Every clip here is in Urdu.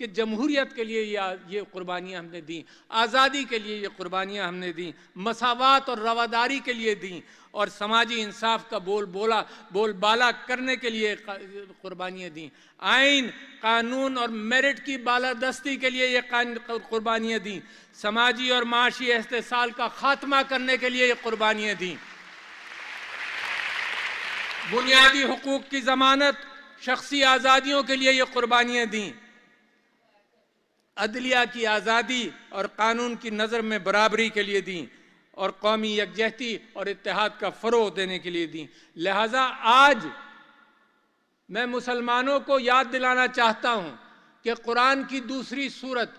کہ جمہوریت کے لیے یہ قربانیاں ہم نے دیں، آزادی کے لیے یہ قربانیاں ہم نے دیں، مساوات اور رواداری کے لیے دیں، اور سماجی انصاف کا بول بالا کرنے کے لیے قربانیاں دیں، آئین، قانون اور میرٹ کی بالادستی کے لیے یہ قربانیاں دیں، سماجی اور معاشی استحصال کا خاتمہ کرنے کے لیے یہ قربانیاں دیں، بنیادی حقوق کی ضمانت، شخصی آزادیوں کے لیے یہ قربانیاں دیں، عدلیہ کی آزادی اور قانون کی نظر میں برابری کے لیے دیں، اور قومی یکجہتی اور اتحاد کا فروغ دینے کے لیے دیں۔ لہٰذا آج میں مسلمانوں کو یاد دلانا چاہتا ہوں کہ قرآن کی دوسری سورت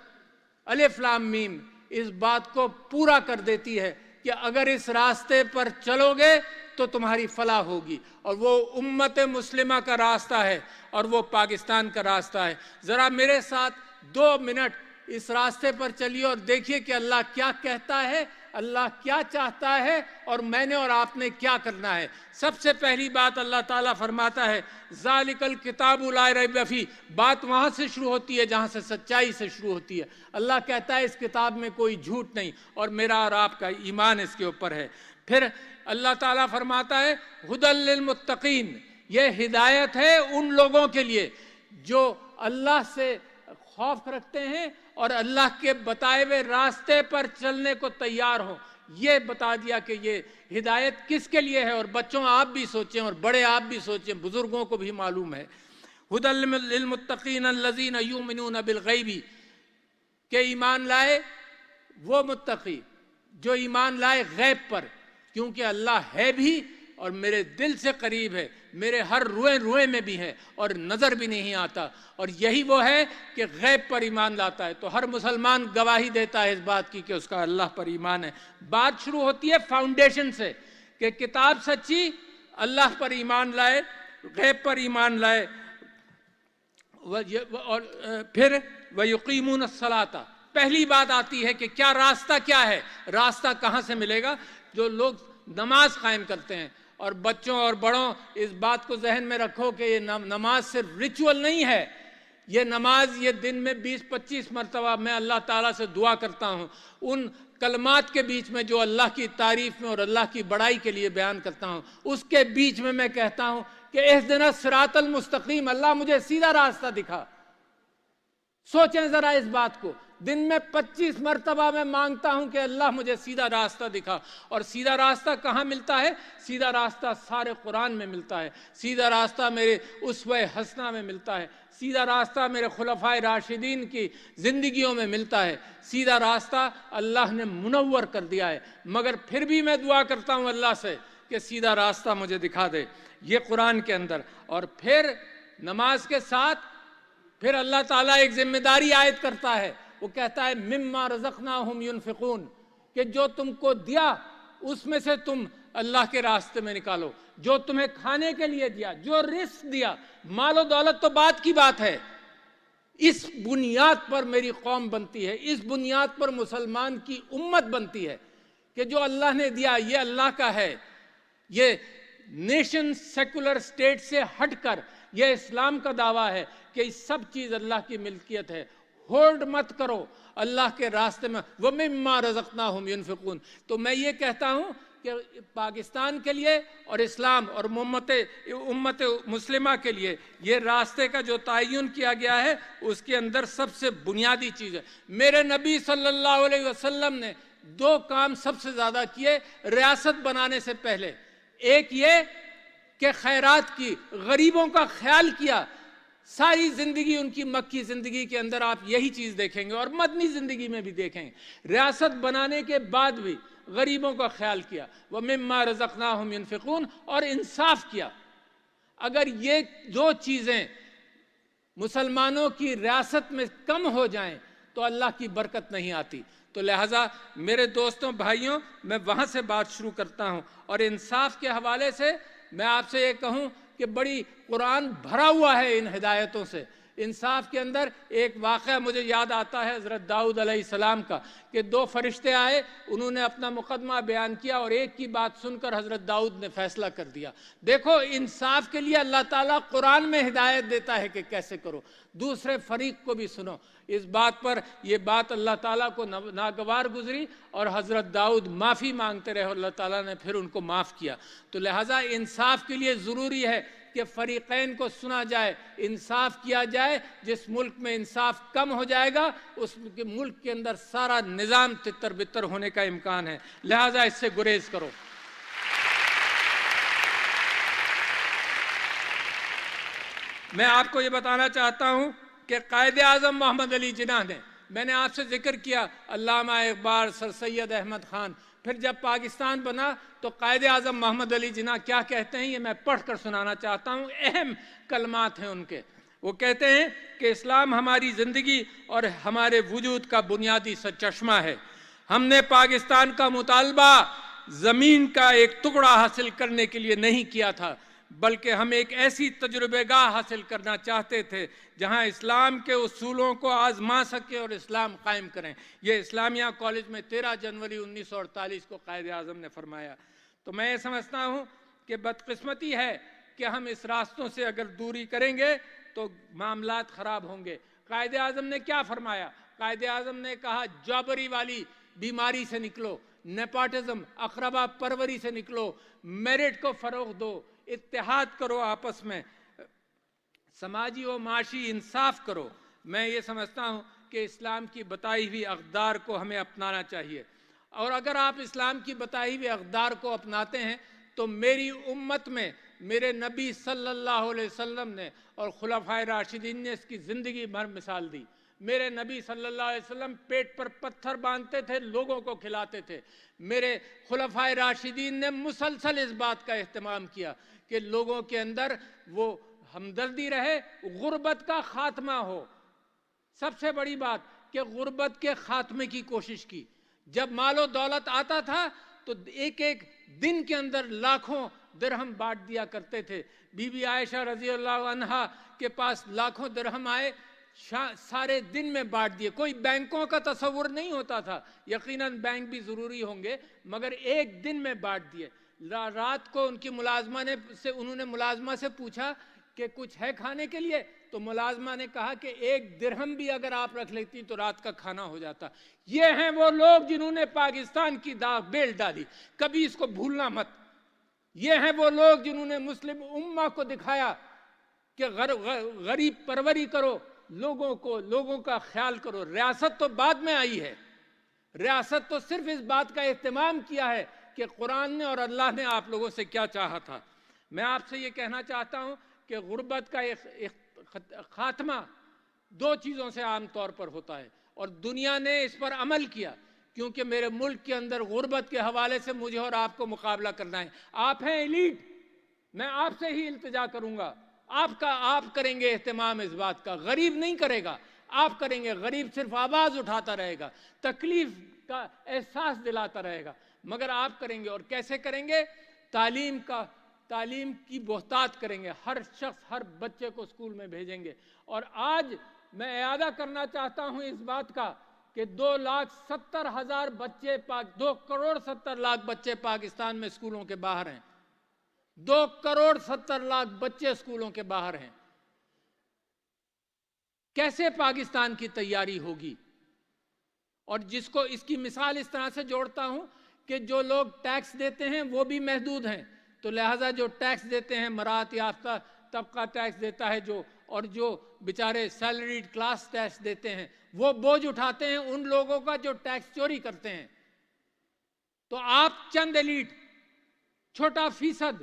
الف لام میم اس بات کو پورا کر دیتی ہے کہ اگر اس راستے پر چلو گے تو تمہاری فلاح ہوگی، اور وہ امت مسلمہ کا راستہ ہے اور وہ پاکستان کا راستہ ہے۔ ذرا میرے ساتھ 2 منٹ اس راستے پر چلیے اور دیکھیے کہ اللہ کیا کہتا ہے، اللہ کیا چاہتا ہے، اور میں نے اور آپ نے کیا کرنا ہے۔ سب سے پہلی بات اللہ تعالیٰ فرماتا ہے ذالک الکتاب لا ریب فیہ، بات وہاں سے شروع ہوتی ہے جہاں سے سچائی سے شروع ہوتی ہے۔ اللہ کہتا ہے اس کتاب میں کوئی جھوٹ نہیں، اور میرا اور آپ کا ایمان اس کے اوپر ہے۔ پھر اللہ تعالیٰ فرماتا ہے ھدی للمتقین، یہ ہدایت ہے ان لوگوں کے لیے جو اللہ سے خوف رکھتے ہیں اور اللہ کے بتائے ہوئے راستے پر چلنے کو تیار ہوں۔ یہ بتا دیا کہ یہ ہدایت کس کے لیے ہے، اور بچوں آپ بھی سوچیں اور بڑے آپ بھی سوچیں، بزرگوں کو بھی معلوم ہے۔ ھدی للمتقین الذین یؤمنون بالغیب، کہ ایمان لائے وہ متقی جو ایمان لائے غیب پر، کیونکہ اللہ ہے بھی اور میرے دل سے قریب ہے، میرے ہر روئے روئے میں بھی ہے اور نظر بھی نہیں آتا، اور یہی وہ ہے کہ غیب پر ایمان لاتا ہے۔ تو ہر مسلمان گواہی دیتا ہے اس بات کی کہ اس کا اللہ پر ایمان ہے۔ بات شروع ہوتی ہے فاؤنڈیشن سے کہ کتاب سچی، اللہ پر ایمان لائے، غیب پر ایمان لائے، اور پھر وَيُقِيمُونَ الصَّلَاةَ، پہلی بات آتی ہے کہ کیا راستہ کیا ہے، راستہ کہاں سے ملے گا؟ جو لوگ نماز قائم کرتے ہیں، اور بچوں اور بڑوں اس بات کو ذہن میں رکھو کہ یہ نماز صرف ریچول نہیں ہے، یہ نماز یہ دن میں 20-25 مرتبہ میں اللہ تعالیٰ سے دعا کرتا ہوں، ان کلمات کے بیچ میں جو اللہ کی تعریف میں اور اللہ کی بڑائی کے لیے بیان کرتا ہوں، اس کے بیچ میں کہتا ہوں کہ اہدنا الصراط المستقیم، اللہ مجھے سیدھا راستہ دکھا۔ سوچیں ذرا اس بات کو، دن میں 25 مرتبہ میں مانگتا ہوں کہ اللہ مجھے سیدھا راستہ دکھا، اور سیدھا راستہ کہاں ملتا ہے؟ سیدھا راستہ سارے قرآن میں ملتا ہے، سیدھا راستہ میرے اسوہ حسنہ میں ملتا ہے، سیدھا راستہ میرے خلفائے راشدین کی زندگیوں میں ملتا ہے، سیدھا راستہ اللہ نے منور کر دیا ہے۔ مگر پھر بھی میں دعا کرتا ہوں اللہ سے کہ سیدھا راستہ مجھے دکھا دے، یہ قرآن کے اندر۔ اور پھر نماز کے ساتھ پھر اللہ تعالیٰ ایک ذمہ داری عائد کرتا ہے، وہ کہتا ہے مما رزقناہم ینفقون، کہ جو تم کو دیا اس میں سے تم اللہ کے راستے میں نکالو، جو تمہیں کھانے کے لیے دیا، جو رزق دیا، مال و دولت تو بات کی بات ہے، اس بنیاد پر میری قوم بنتی ہے، اس بنیاد پر مسلمان کی امت بنتی ہے کہ جو اللہ نے دیا یہ اللہ کا ہے۔ یہ نیشن سیکولر سٹیٹ سے ہٹ کر یہ اسلام کا دعویٰ ہے کہ یہ سب چیز اللہ کی ملکیت ہے، ہولڈ مت کرو اللہ کے راستے میں، وَمِمَّا رَزَقْنَاهُمْ يُنْفِقُونَ۔ تو میں یہ کہتا ہوں کہ پاکستان کے لیے اور اسلام اور امت مسلمہ کے لیے یہ راستے کا جو تعین کیا گیا ہے اس کے اندر سب سے بنیادی چیز ہے۔ میرے نبی صلی اللہ علیہ وسلم نے 2 کام سب سے زیادہ کیے ریاست بنانے سے پہلے، ایک یہ کہ خیرات کی، غریبوں کا خیال کیا۔ ساری زندگی ان کی مکی زندگی کے اندر آپ یہی چیز دیکھیں گے، اور مدنی زندگی میں بھی دیکھیں گے، ریاست بنانے کے بعد بھی غریبوں کا خیال کیا، وَمِمَّا رَزَقْنَاهُمْ يُنْفِقُونَ، اور انصاف کیا۔ اگر یہ 2 چیزیں مسلمانوں کی ریاست میں کم ہو جائیں تو اللہ کی برکت نہیں آتی۔ تو لہٰذا میرے دوستوں بھائیوں، میں وہاں سے بات شروع کرتا ہوں، اور انصاف کے حوالے سے میں آپ سے یہ کہوں کہ بڑی قرآن بھرا ہوا ہے ان ہدایتوں سے، انصاف کے اندر ایک واقعہ مجھے یاد آتا ہے حضرت داؤد علیہ السلام کا، کہ 2 فرشتے آئے، انہوں نے اپنا مقدمہ بیان کیا اور ایک کی بات سن کر حضرت داؤد نے فیصلہ کر دیا۔ دیکھو انصاف کے لیے اللہ تعالیٰ قرآن میں ہدایت دیتا ہے کہ کیسے کرو، دوسرے فریق کو بھی سنو۔ اس بات پر یہ بات اللہ تعالیٰ کو ناگوار گزری اور حضرت داؤد معافی مانگتے رہے، اللہ تعالیٰ نے پھر ان کو معاف کیا۔ تو لہٰذا انصاف کے لیے ضروری ہے کہ فریقین کو سنا جائے، انصاف کیا جائے۔ جس ملک میں انصاف کم ہو جائے گا اس ملک کے اندر سارا نظام تتر بتر ہونے کا امکان ہے، لہٰذا اس سے گریز کرو۔ میں آپ کو یہ بتانا چاہتا ہوں کہ قائد اعظم محمد علی جناح نے، میں نے آپ سے ذکر کیا علامہ اقبال، سر سید احمد خان، پھر جب پاکستان بنا تو قائد اعظم محمد علی جناح کیا کہتے ہیں، یہ میں پڑھ کر سنانا چاہتا ہوں، اہم کلمات ہیں ان کے۔ وہ کہتے ہیں کہ اسلام ہماری زندگی اور ہمارے وجود کا بنیادی سرچشمہ ہے۔ ہم نے پاکستان کا مطالبہ زمین کا ایک ٹکڑا حاصل کرنے کے لیے نہیں کیا تھا، بلکہ ہم ایک ایسی تجربہ گاہ حاصل کرنا چاہتے تھے جہاں اسلام کے اصولوں کو آزما سکے اور اسلام قائم کریں۔ یہ اسلامیہ کالج میں 13 جنوری 1948 کو قائد اعظم نے فرمایا۔ تو میں یہ سمجھتا ہوں کہ بدقسمتی ہے کہ ہم اس راستوں سے اگر دوری کریں گے تو معاملات خراب ہوں گے۔ قائد اعظم نے کیا فرمایا؟ قائد اعظم نے کہا جابری والی بیماری سے نکلو، نیپاٹزم، اقربا پروری سے نکلو، میرٹ کو فروغ دو، اتحاد کرو آپس میں، سماجی و معاشی انصاف کرو۔ میں یہ سمجھتا ہوں کہ اسلام کی بتائی ہوئی اقدار کو ہمیں اپنانا چاہیے، اور اگر آپ اسلام کی بتائی ہوئی اقدار کو اپناتے ہیں تو میری امت میں میرے نبی صلی اللہ علیہ وسلم نے اور خلفائے راشدین نے اس کی زندگی بھر مثال دی۔ میرے نبی صلی اللہ علیہ وسلم پیٹ پر پتھر باندھتے تھے، لوگوں کو کھلاتے تھے۔ میرے خلفائے راشدین نے مسلسل اس بات کا اہتمام کیا کہ لوگوں کے اندر وہ ہمدردی رہے، غربت کا خاتمہ ہو۔ سب سے بڑی بات کہ غربت کے خاتمے کی کوشش کی۔ جب مال و دولت آتا تھا تو ایک ایک دن کے اندر لاکھوں درہم بانٹ دیا کرتے تھے۔ بی بی عائشہ رضی اللہ عنہا کے پاس لاکھوں درہم آئے، سارے دن میں بانٹ دیے۔ کوئی بینکوں کا تصور نہیں ہوتا تھا، یقیناً بینک بھی ضروری ہوں گے، مگر ایک دن میں بانٹ دیے۔ رات کو ان کی انہوں نے ملازمہ سے پوچھا کہ کچھ ہے کھانے کے لیے، تو ملازمہ نے کہا کہ 1 درہم بھی اگر آپ رکھ لیتی تو رات کا کھانا ہو جاتا۔ یہ ہیں وہ لوگ جنہوں نے پاکستان کی داغ بیل ڈالی، کبھی اس کو بھولنا مت۔ یہ ہیں وہ لوگ جنہوں نے مسلم امہ کو دکھایا کہ غریب پروری کرو، لوگوں کا خیال کرو۔ ریاست تو بعد میں آئی ہے، ریاست تو صرف اس بات کا اہتمام کیا ہے کہ قرآن نے اور اللہ نے آپ لوگوں سے کیا چاہا تھا۔ میں آپ سے یہ کہنا چاہتا ہوں کہ غربت کا خاتمہ 2 چیزوں سے عام طور پر ہوتا ہے، اور دنیا نے اس پر عمل کیا، کیونکہ میرے ملک کے اندر غربت کے حوالے سے مجھے اور آپ کو مقابلہ کرنا ہے۔ آپ ہیں ایلیٹ، میں آپ سے ہی التجا کروں گا، آپ کریں گے اہتمام اس بات کا، غریب نہیں کرے گا، آپ کریں گے۔ غریب صرف آواز اٹھاتا رہے گا، تکلیف کا احساس دلاتا رہے گا، مگر آپ کریں گے۔ اور کیسے کریں گے؟ تعلیم کی بہتات کریں گے، ہر شخص ہر بچے کو اسکول میں بھیجیں گے۔ اور آج میں اعادہ کرنا چاہتا ہوں اس بات کا کہ 2,70,000 بچے 2,70,00,000 بچے پاکستان میں اسکولوں کے باہر ہیں۔ 2,70,00,000 بچے اسکولوں کے باہر ہیں۔ کیسے پاکستان کی تیاری ہوگی؟ اور جس کو اس کی مثال اس طرح سے جوڑتا ہوں کہ جو لوگ ٹیکس دیتے ہیں وہ بھی محدود ہیں، تو لہٰذا جو ٹیکس دیتے ہیں، مراعات یافتہ طبقہ ٹیکس دیتا ہے اور جو بیچارے سیلریڈ کلاس ٹیکس دیتے ہیں، وہ بوجھ اٹھاتے ہیں ان لوگوں کا جو ٹیکس چوری کرتے ہیں۔ تو آپ چند ایلیٹ، چھوٹا فیصد،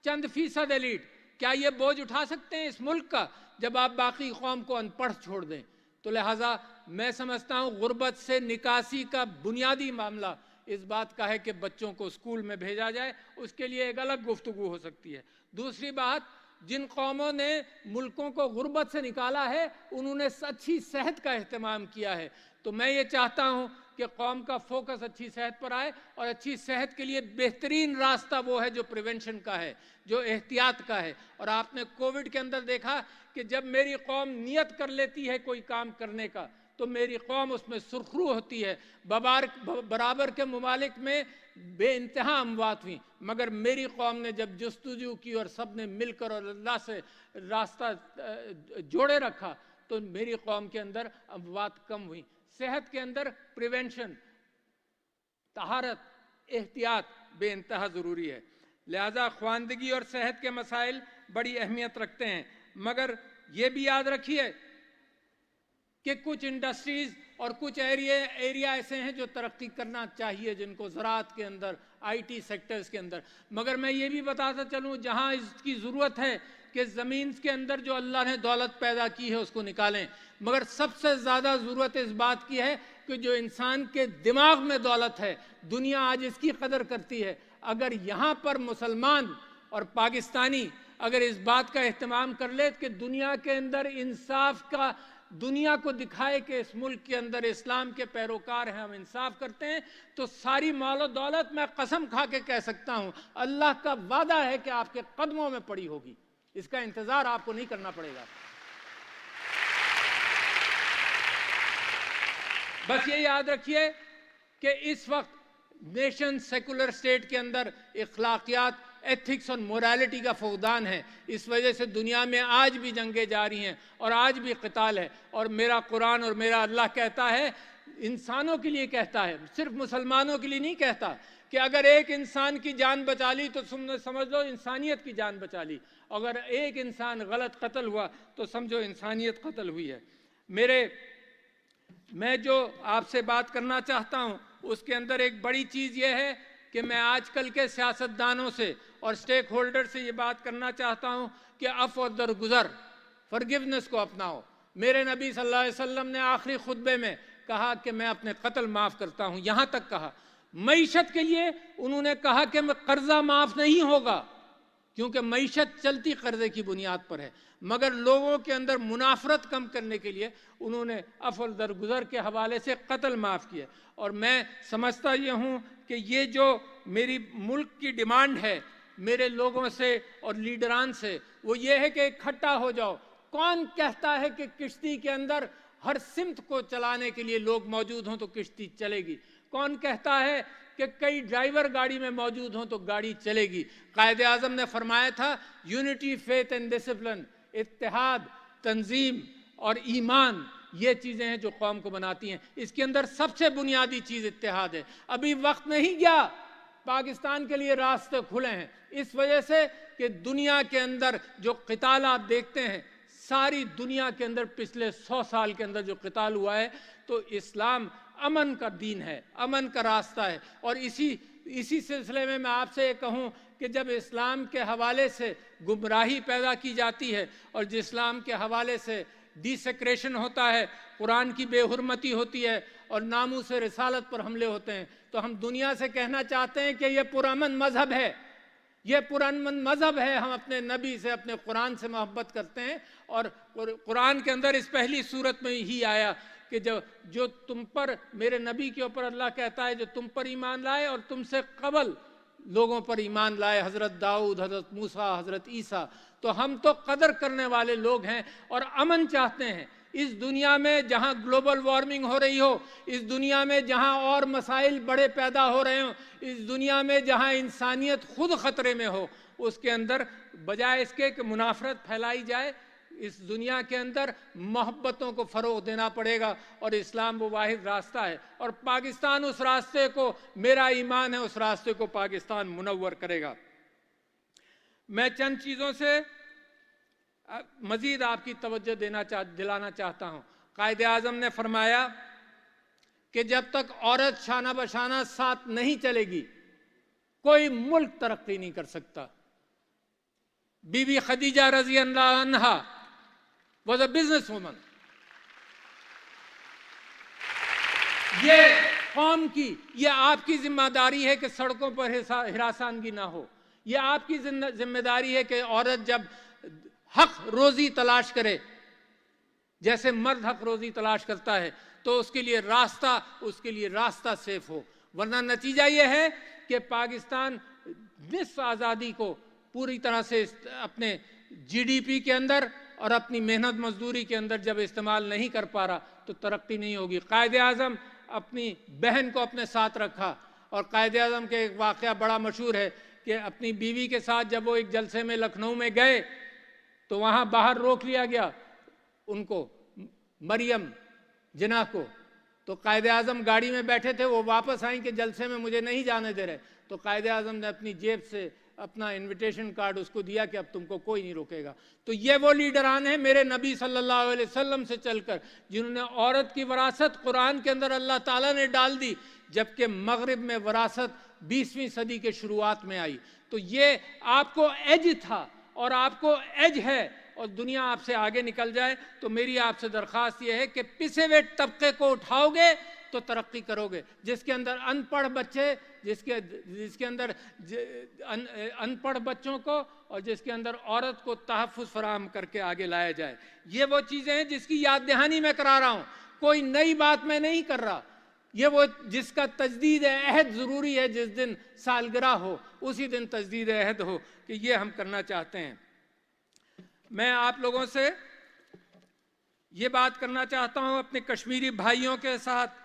چند فیصد ایلیٹ، کیا یہ بوجھ اٹھا سکتے ہیں اس ملک کا جب آپ باقی قوم کو ان پڑھ چھوڑ دیں؟ تو لہٰذا میں سمجھتا ہوں غربت سے نکاسی کا بنیادی معاملہ اس بات کا ہے کہ بچوں کو اسکول میں بھیجا جائے، اس کے لیے ایک الگ گفتگو ہو سکتی ہے۔ دوسری بات، جن قوموں نے ملکوں کو غربت سے نکالا ہے انہوں نے اچھی صحت کا اہتمام کیا ہے. تو میں یہ چاہتا ہوں کہ قوم کا فوکس اچھی صحت پر آئے، اور اچھی صحت کے لیے بہترین راستہ وہ ہے جو پریونشن کا ہے، جو احتیاط کا ہے. اور آپ نے کووڈ کے اندر دیکھا کہ جب میری قوم نیت کر لیتی ہے کوئی کام کرنے کا تو میری قوم اس میں سرخرو ہوتی ہے. برابر کے ممالک میں بے انتہا اموات ہوئیں، مگر میری قوم نے جب جستجو کی اور سب نے مل کر اور اللہ سے راستہ جوڑے رکھا تو میری قوم کے اندر اموات کم ہوئیں. صحت کے اندر پریونشن، طہارت، احتیاط بے انتہا ضروری ہے. لہذا خواندگی اور صحت کے مسائل بڑی اہمیت رکھتے ہیں. مگر یہ بھی یاد رکھیے کہ کچھ انڈسٹریز اور کچھ ایریا ایسے ہیں جو ترقی کرنا چاہیے، جن کو زراعت کے اندر، آئی ٹی سیکٹرز کے اندر. مگر میں یہ بھی بتاتا چلوں جہاں اس کی ضرورت ہے کہ زمین کے اندر جو اللہ نے دولت پیدا کی ہے اس کو نکالیں. مگر سب سے زیادہ ضرورت اس بات کی ہے کہ جو انسان کے دماغ میں دولت ہے، دنیا آج اس کی قدر کرتی ہے. اگر یہاں پر مسلمان اور پاکستانی اگر اس بات کا اہتمام کر لے کہ دنیا کے اندر انصاف کا، دنیا کو دکھائے کہ اس ملک کے اندر اسلام کے پیروکار ہیں، ہم انصاف کرتے ہیں، تو ساری مال و دولت میں قسم کھا کے کہہ سکتا ہوں اللہ کا وعدہ ہے کہ آپ کے قدموں میں پڑی ہوگی. اس کا انتظار آپ کو نہیں کرنا پڑے گا. بس یہ یاد رکھیے کہ اس وقت نیشن سیکولر سٹیٹ کے اندر اخلاقیات، ایتھکس اور موریلٹی کا فقدان ہے. اس وجہ سے دنیا میں آج بھی جنگیں جاری ہیں اور آج بھی قتال ہے. اور میرا قرآن اور میرا اللہ کہتا ہے، انسانوں کے لیے کہتا ہے، صرف مسلمانوں کے لیے نہیں کہتا، کہ اگر ایک انسان کی جان بچا لی تو سمجھ لو انسانیت کی جان بچا لی. اگر ایک انسان غلط قتل ہوا تو سمجھو انسانیت قتل ہوئی ہے. میں جو آپ سے بات کرنا چاہتا ہوں اس کے اندر ایک بڑی چیز یہ ہے کہ میں آج کل کے سیاستدانوں سے اور سٹیک ہولڈر سے یہ بات کرنا چاہتا ہوں کہ عفو اور درگزر، فرگیونس کو اپناؤ. میرے نبی صلی اللہ علیہ وسلم نے آخری خطبے میں کہا کہ میں اپنے قتل معاف کرتا ہوں. یہاں تک کہا. معیشت کے لیے انہوں نے کہا کہ قرضہ معاف نہیں ہوگا، کیونکہ معیشت چلتی قرضے کی بنیاد پر ہے. مگر لوگوں کے اندر منافرت کم کرنے کے لیے انہوں نے عفو درگزر کے حوالے سے قتل معاف کیا. اور میں سمجھتا یہ ہوں کہ یہ جو میری ملک کی ڈیمانڈ ہے میرے لوگوں سے اور لیڈران سے، وہ یہ ہے کہ اکٹھا ہو جاؤ. کون کہتا ہے کہ کشتی کے اندر ہر سمت کو چلانے کے لیے لوگ موجود ہوں تو کشتی چلے گی؟ کون کہتا ہے کہ کئی ڈرائیور گاڑی میں موجود ہوں تو گاڑی چلے گی؟ قائد اعظم نے فرمایا تھا یونٹی، فیتھ اینڈ ڈسپلن، اتحاد، تنظیم اور ایمان، یہ چیزیں ہیں جو قوم کو بناتی ہیں. اس کے اندر سب سے بنیادی چیز اتحاد ہے. ابھی وقت نہیں گیا، پاکستان کے لیے راستے کھلے ہیں اس وجہ سے کہ دنیا کے اندر جو قتال آپ دیکھتے ہیں، ساری دنیا کے اندر پچھلے 100 سال کے اندر جو قتال ہوا ہے، تو اسلام امن کا دین ہے، امن کا راستہ ہے. اور اسی سلسلے میں آپ سے یہ کہوں کہ جب اسلام کے حوالے سے گمراہی پیدا کی جاتی ہے اور جس اسلام کے حوالے سے ڈیسیکریشن ہوتا ہے، قرآن کی بے حرمتی ہوتی ہے اور ناموس رسالت پر حملے ہوتے ہیں، تو ہم دنیا سے کہنا چاہتے ہیں کہ یہ پرامن مذہب ہے، یہ پرامن مذہب ہے. ہم اپنے نبی سے، اپنے قرآن سے محبت کرتے ہیں. اور قرآن کے اندر اس پہلی صورت میں ہی آیا کہ جو تم پر، میرے نبی کے اوپر اللہ کہتا ہے جو تم پر ایمان لائے اور تم سے قبل لوگوں پر ایمان لائے، حضرت داؤد، حضرت موسیٰ، حضرت عیسیٰ. تو ہم تو قدر کرنے والے لوگ ہیں اور امن چاہتے ہیں. اس دنیا میں جہاں گلوبل وارمنگ ہو رہی ہو، اس دنیا میں جہاں اور مسائل بڑے پیدا ہو رہے ہوں، اس دنیا میں جہاں انسانیت خود خطرے میں ہو، اس کے اندر بجائے اس کے کہ منافرت پھیلائی جائے، اس دنیا کے اندر محبتوں کو فروغ دینا پڑے گا. اور اسلام وہ واحد راستہ ہے اور پاکستان اس راستے کو، میرا ایمان ہے اس راستے کو پاکستان منور کرے گا. میں چند چیزوں سے مزید آپ کی توجہ دلانا چاہتا ہوں. قائد اعظم نے فرمایا کہ جب تک عورت شانہ بشانہ ساتھ نہیں چلے گی کوئی ملک ترقی نہیں کر سکتا. بی بی خدیجہ رضی اللہ عنہا was a business woman. یہ قوم کی، یہ آپ کی ذمہ داری ہے کہ سڑکوں پر ہراساندگی نہ ہو. یہ آپ کی ذمہ داری ہے کہ عورت جب حق روزی تلاش کرے جیسے مرد حق روزی تلاش کرتا ہے تو اس کے لیے راستہ سیف ہو، ورنہ نتیجہ یہ ہے کہ پاکستان نصف آزادی کو پوری طرح سے اپنے جی ڈی پی کے اندر اور اپنی محنت مزدوری کے اندر جب استعمال نہیں کر پا رہا تو ترقی نہیں ہوگی۔ قائد اعظم اپنی بہن کو اپنے ساتھ رکھا، اور قائد اعظم کے ایک واقعہ بڑا مشہور ہے کہ اپنی بیوی کے ساتھ جب وہ ایک جلسے میں لکھنؤ میں گئے تو وہاں باہر روک لیا گیا ان کو، مریم جناح کو، تو قائد اعظم گاڑی میں بیٹھے تھے، وہ واپس آئیں کہ جلسے میں مجھے نہیں جانے دے رہے، تو قائد اعظم نے اپنی جیب سے اپنا انویٹیشن کارڈ اس کو دیا کہ اب تم کو کوئی نہیں روکے گا۔ تو یہ وہ لیڈران ہیں میرے نبی صلی اللہ علیہ وسلم سے چل کر، جنہوں نے عورت کی وراثت قرآن کے اندر اللہ تعالیٰ نے ڈال دی، جبکہ مغرب میں وراثت 20ویں صدی کے شروعات میں آئی۔ تو یہ آپ کو ایج تھا اور آپ کو ایج ہے، اور دنیا آپ سے آگے نکل جائے تو میری آپ سے درخواست یہ ہے کہ پسے ہوئے طبقے کو اٹھاؤ گے تو ترقی کرو گے۔ جس کے اندر ان پڑھ بچے، جس کے اندر ان پڑھ بچوں کو اور جس کے اندر عورت کو تحفظ فراہم کر کے آگے لایا جائے، یہ وہ چیزیں ہیں جس کی یاد دہانی میں کرا رہا ہوں، کوئی نئی بات میں نہیں کر رہا۔ یہ وہ جس کا تجدید عہد ضروری ہے، جس دن سالگرہ ہو اسی دن تجدید عہد ہو، کہ یہ ہم کرنا چاہتے ہیں۔ میں آپ لوگوں سے یہ بات کرنا چاہتا ہوں، اپنے کشمیری بھائیوں کے ساتھ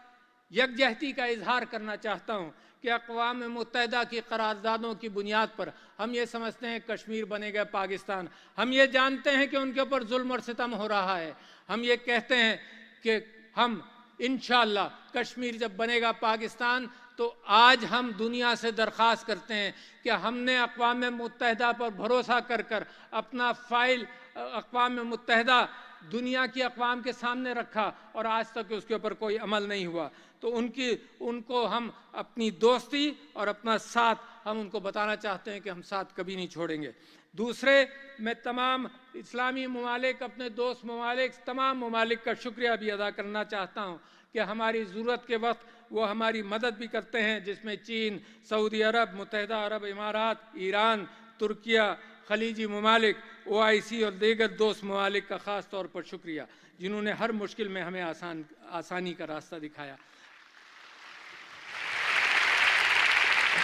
یکجہتی کا اظہار کرنا چاہتا ہوں کہ اقوام متحدہ کی قراردادوں کی بنیاد پر ہم یہ سمجھتے ہیں کشمیر بنے گا پاکستان، ہم یہ جانتے ہیں کہ ان کے اوپر ظلم اور ستم ہو رہا ہے، ہم یہ کہتے ہیں کہ ہم انشاءاللہ کشمیر جب بنے گا پاکستان تو آج ہم دنیا سے درخواست کرتے ہیں کہ ہم نے اقوام متحدہ پر بھروسہ کر کر اپنا فائل اقوام متحدہ دنیا کی اقوام کے سامنے رکھا اور آج تک اس کے اوپر کوئی عمل نہیں ہوا، تو ان کو ہم اپنی دوستی اور اپنا ساتھ ہم ان کو بتانا چاہتے ہیں کہ ہم ساتھ کبھی نہیں چھوڑیں گے۔ دوسرے، میں تمام اسلامی ممالک، اپنے دوست ممالک، تمام ممالک کا شکریہ بھی ادا کرنا چاہتا ہوں کہ ہماری ضرورت کے وقت وہ ہماری مدد بھی کرتے ہیں، جس میں چین، سعودی عرب، متحدہ عرب امارات، ایران، ترکیہ، خلیجی ممالک، OIC اور دیگر دوست ممالک کا خاص طور پر شکریہ، جنہوں نے ہر مشکل میں ہمیں آسانی کا راستہ دکھایا۔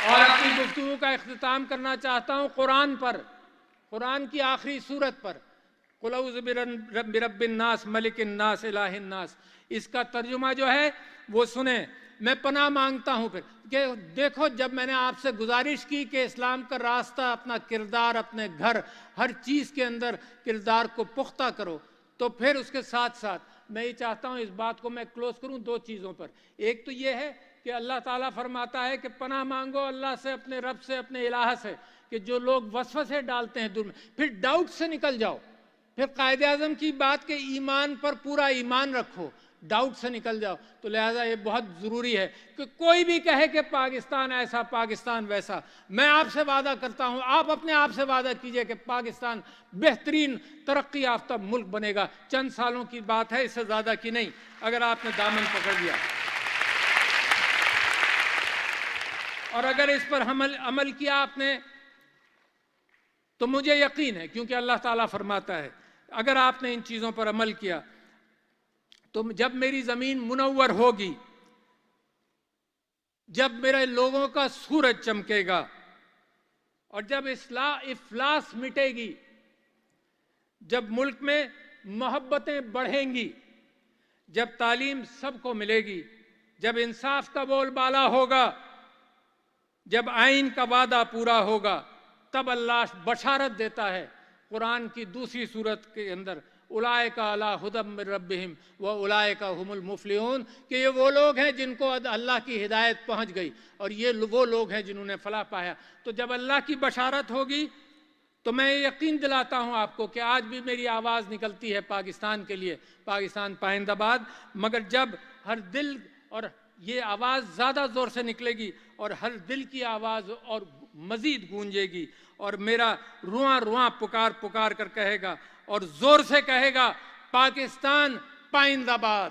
اور اپنی گفتگو کا اختتام کرنا چاہتا ہوں قرآن پر، قرآن کی آخری سورت پر، قُلْ اعوذ برب الناس ملک الناس الہ الناس، اس کا ترجمہ جو ہے وہ سنیں۔ میں پناہ مانگتا ہوں پھر کہ دیکھو، جب میں نے آپ سے گزارش کی کہ اسلام کا راستہ، اپنا کردار، اپنے گھر، ہر چیز کے اندر کردار کو پختہ کرو، تو پھر اس کے ساتھ ساتھ میں یہ چاہتا ہوں اس بات کو میں کلوز کروں دو چیزوں پر۔ ایک تو یہ ہے کہ اللہ تعالیٰ فرماتا ہے کہ پناہ مانگو اللہ سے، اپنے رب سے، اپنے الہ سے، کہ جو لوگ وسوسے ڈالتے ہیں دل میں، پھر ڈاؤٹ سے نکل جاؤ، پھر قائد اعظم کی بات کے ایمان پر پورا ایمان رکھو، ڈاؤٹ سے نکل جاؤ۔ تو لہٰذا یہ بہت ضروری ہے کہ کوئی بھی کہے کہ پاکستان ایسا، پاکستان ویسا، میں آپ سے وعدہ کرتا ہوں، آپ اپنے آپ سے وعدہ کیجئے کہ پاکستان بہترین ترقی یافتہ ملک بنے گا۔ چند سالوں کی بات ہے، اس سے زیادہ کی نہیں، اگر آپ نے دامن پکڑ لیا اور اگر اس پر عمل کیا آپ نے، تو مجھے یقین ہے، کیونکہ اللہ تعالیٰ فرماتا ہے اگر آپ نے ان چیزوں پر عمل کیا تو جب میری زمین منور ہوگی، جب میرے لوگوں کا سورج چمکے گا، اور جب افلاس مٹے گی، جب ملک میں محبتیں بڑھیں گی، جب تعلیم سب کو ملے گی، جب انصاف کا بول بالا ہوگا، جب آئین کا وعدہ پورا ہوگا، تب اللہ بشارت دیتا ہے قرآن کی دوسری سورت کے اندر، اولئک علی ھدی من ربہم واولئک ھم المفلحون، کہ یہ وہ لوگ ہیں جن کو اللہ کی ہدایت پہنچ گئی اور یہ وہ لوگ ہیں جنہوں نے فلاح پایا۔ تو جب اللہ کی بشارت ہوگی تو میں یقین دلاتا ہوں آپ کو کہ آج بھی میری آواز نکلتی ہے پاکستان کے لیے، پاکستان پائندہ باد، مگر جب ہر دل، اور یہ آواز زیادہ زور سے نکلے گی اور ہر دل کی آواز اور مزید گونجے گی، اور میرا رواں رواں پکار کر کہے گا اور زور سے کہے گا، پاکستان پائندہ باد۔